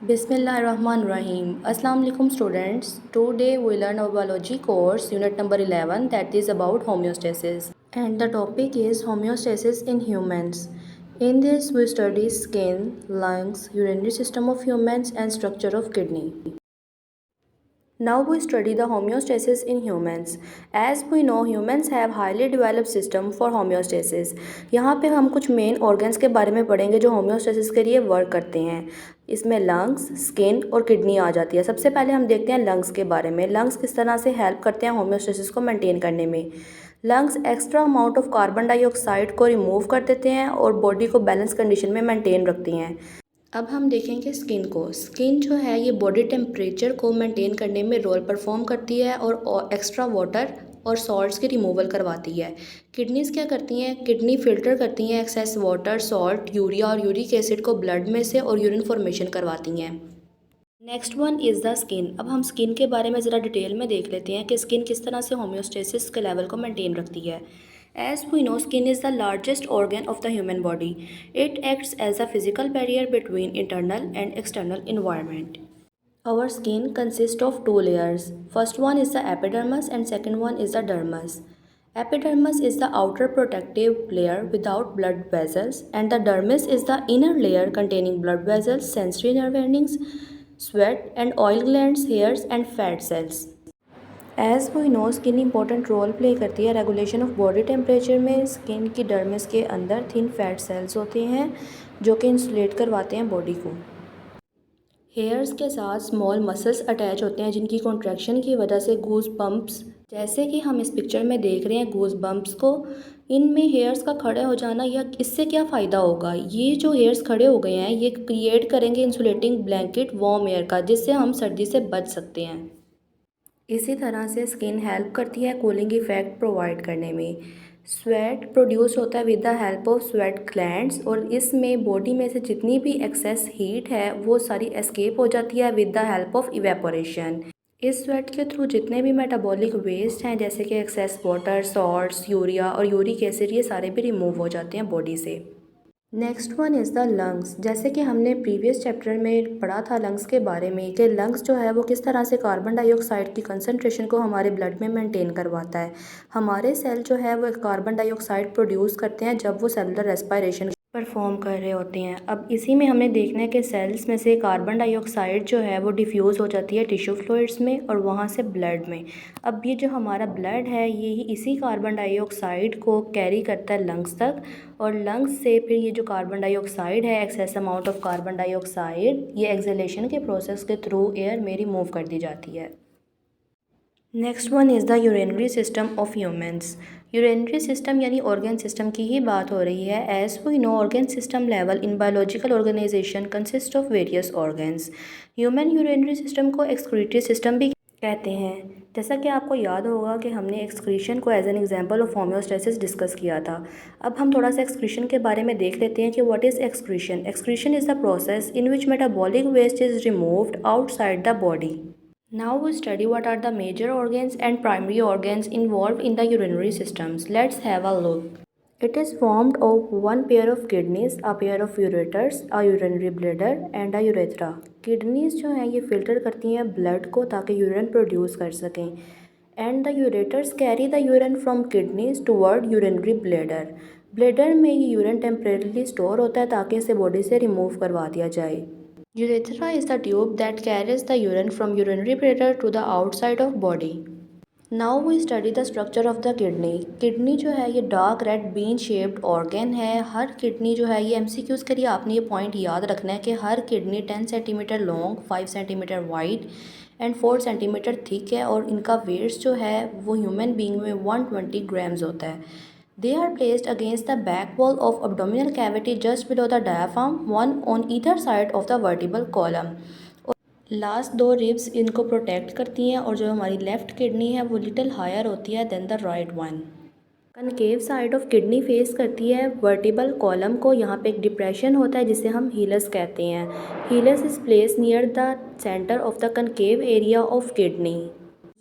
Bismillahirrahmanirrahim. Assalamu alaikum students. Today we learn our biology course unit number 11 that is about homeostasis. And the topic is homeostasis in humans. In this we study skin, lungs, urinary system of humans and structure of kidney. Now we study the homeostasis in humans. As we know, humans have highly developed system for homeostasis. यहाँ पे हम कुछ main organs के बारे में पढ़ेंगे जो homeostasis के लिए वर्क करते हैं। इसमें लंग्स, स्किन और किडनी आ जाती है। सबसे पहले हम देखते हैं लंग्स के बारे में। लंग्स किस तरह से हेल्प करते हैं होम्योस्टेसिस को मेंटेन करने में। Lungs extra amount of carbon dioxide को रिमूव कर देते हैं और बॉडी को बैलेंस कंडीशन में मेंटेन रखती हैं। अब हम देखेंगे स्किन को। स्किन जो है ये बॉडी टेम्परेचर को मेंटेन करने में रोल परफॉर्म करती है और एक्स्ट्रा वाटर और सॉल्ट्स की रिमूवल करवाती है। किडनीज क्या करती हैं? किडनी फिल्टर करती हैं एक्सेस वाटर, सॉल्ट, यूरिया और यूरिक एसिड को ब्लड में से और यूरिन फॉर्मेशन करवाती हैं। Next one is the skin. अब हम स्किन के बारे में ज़रा डिटेल में देख लेते हैं कि स्किन किस तरह से होम्योस्टेसिस के लेवल को मेंटेन रखती है। As we know, skin is the largest organ of the human body. It acts as a physical barrier between internal and external environment. Our skin consists of two layers. First one is the epidermis and second one is the dermis. Epidermis is the outer protective layer without blood vessels and the dermis is the inner layer containing blood vessels, sensory nerve endings, sweat and oil glands, hairs and fat cells. As we know, skin important role play करती है regulation of body temperature में। Skin की dermis के अंदर thin fat cells होते हैं जो कि इंसुलेट करवाते हैं बॉडी को। हेयर्स के साथ स्मॉल मसल्स अटैच होते हैं जिनकी कॉन्ट्रैक्शन की वजह से गूज बम्प्स, जैसे कि हम इस पिक्चर में देख रहे हैं गूज बम्प्स को, इनमें हेयर्स का खड़े हो जाना या इससे क्या फ़ायदा होगा? ये जो हेयर्स खड़े हो गए हैं ये क्रिएट करेंगे इंसुलेटिंग ब्लैंकेट वार्म एयर का, जिससे हम सर्दी से बच सकते हैं। इसी तरह से स्किन हेल्प करती है कूलिंग इफेक्ट प्रोवाइड करने में। स्वेट प्रोड्यूस होता है with the help of sweat glands और इसमें बॉडी में से जितनी भी एक्सेस हीट है वो सारी एस्केप हो जाती है with the help of evaporation. इस स्वेट के थ्रू जितने भी मेटाबॉलिक वेस्ट हैं जैसे कि एक्सेस वाटर, सॉल्ट्स, यूरिया और यूरिक एसिड, ये सारे भी रिमूव हो जाते हैं बॉडी से। Next one is the lungs. जैसे कि हमने प्रीवियस चैप्टर में पढ़ा था लंग्स के बारे में कि लंग्स जो है वो किस तरह से कार्बन डाइऑक्साइड की कंसंट्रेशन को हमारे ब्लड में मेंटेन करवाता है। हमारे सेल जो है वो कार्बन डाइऑक्साइड प्रोड्यूस करते हैं जब वो सेलुलर रेस्पिरेशन परफॉर्म कर रहे होते हैं। अब इसी में हमने देखना है कि सेल्स में से कार्बन डाइऑक्साइड जो है वो डिफ्यूज़ हो जाती है टिश्यू फ्लूइड्स में और वहाँ से ब्लड में। अब ये जो हमारा ब्लड है ये ही इसी कार्बन डाइऑक्साइड को कैरी करता है लंग्स तक और लंग्स से फिर ये जो कार्बन डाइऑक्साइड है, excess amount of carbon dioxide, ये एक्सहेलेशन के प्रोसेस के थ्रू एयर में रिमूव कर दी जाती है। Next one is the urinary system of humans. Urinary system यानी ऑर्गन सिस्टम की ही बात हो रही है। As we know, organ system level in biological organisation consist of various organs. Human urinary system को एक्सक्रीटरी सिस्टम भी कहते हैं। जैसा कि आपको याद होगा कि हमने एक्सक्रीशन को as an example of homeostasis discuss किया था। अब हम थोड़ा सा एक्सक्रीशन के बारे में देख लेते हैं कि what is excretion. Excretion is the process in which metabolic waste is removed outside the body. Now we study what are the major organs and primary organs involved in the urinary systems. Let's have a look. It is formed of one pair of kidneys, a pair of ureters, a urinary bladder and a urethra. Kidneys जो हैं ये filter करती हैं blood को ताकि urine produce कर सकें and the ureters carry the urine from kidneys toward urinary bladder. Bladder में ये urine temporarily store होता है ताकि इसे body से remove करवा दिया जाए। Urethra is the tube that carries the urine from urinary bladder to the outside of body. Now we study the structure of the kidney. Kidney जो है ये dark red bean shaped organ है। हर kidney जो है ये MCQs के लिए आपने ये पॉइंट याद रखना है कि हर kidney 10 centimetre long, 5 centimetre wide and 4 centimetre thick है और इनका वेट्स जो है वो ह्यूमन बींग में 120 ग्राम्स होता है। They are placed against the back wall of abdominal cavity just below the diaphragm, one on either side of the vertebral column. Last दो रिब्स इनको प्रोटेक्ट करती हैं और जो हमारी लेफ़्ट किडनी है वो लिटिल हायर होती है then the right one. Concave side of kidney face करती है वर्टिबल कॉलम को। यहाँ पे एक डिप्रेशन होता है जिसे हम हीलस कहते हैं। Hilus is place near the centre of the concave area of kidney.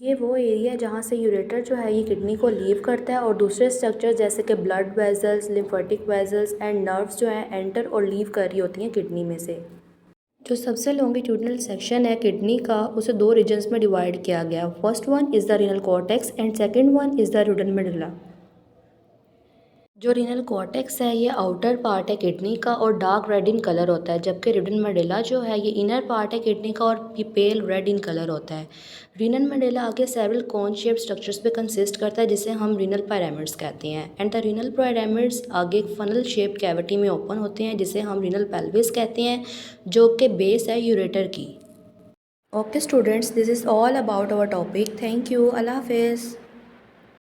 ये वो एरिया है जहाँ से यूरेटर जो है ये किडनी को लीव करता है और दूसरे स्ट्रक्चर जैसे कि blood vessels, lymphatic vessels and nerves जो हैं एंटर और लीव कर रही होती हैं किडनी में से। जो सबसे लॉन्गिट्यूडनल सेक्शन है किडनी का उसे दो रीजन्स में डिवाइड किया गया। First one is the renal cortex and second one is the रूडन मेडुला। जो रीनल कॉर्टेक्स है ये आउटर पार्ट है किडनी का और डार्क रेड इन कलर होता है, जबकि रूडन मेडुला जो है ये इनर पार्ट है किडनी का और ये पेल रेड इन कलर होता है। रीनल मेडुला आगे सेवरल कोन शेप स्ट्रक्चर्स पे कंसिस्ट करता है जिसे हम रीनल पिरामिड्स कहते हैं एंड द रीनल पिरामिड्स आगे एक फनल शेप कैविटी में ओपन होते हैं जिसे हम रीनल पेल्विस कहते हैं, जो कि बेस है यूरेटर की। Okay students, this is all about our topic. Thank you. अल्लाह हाफिज़।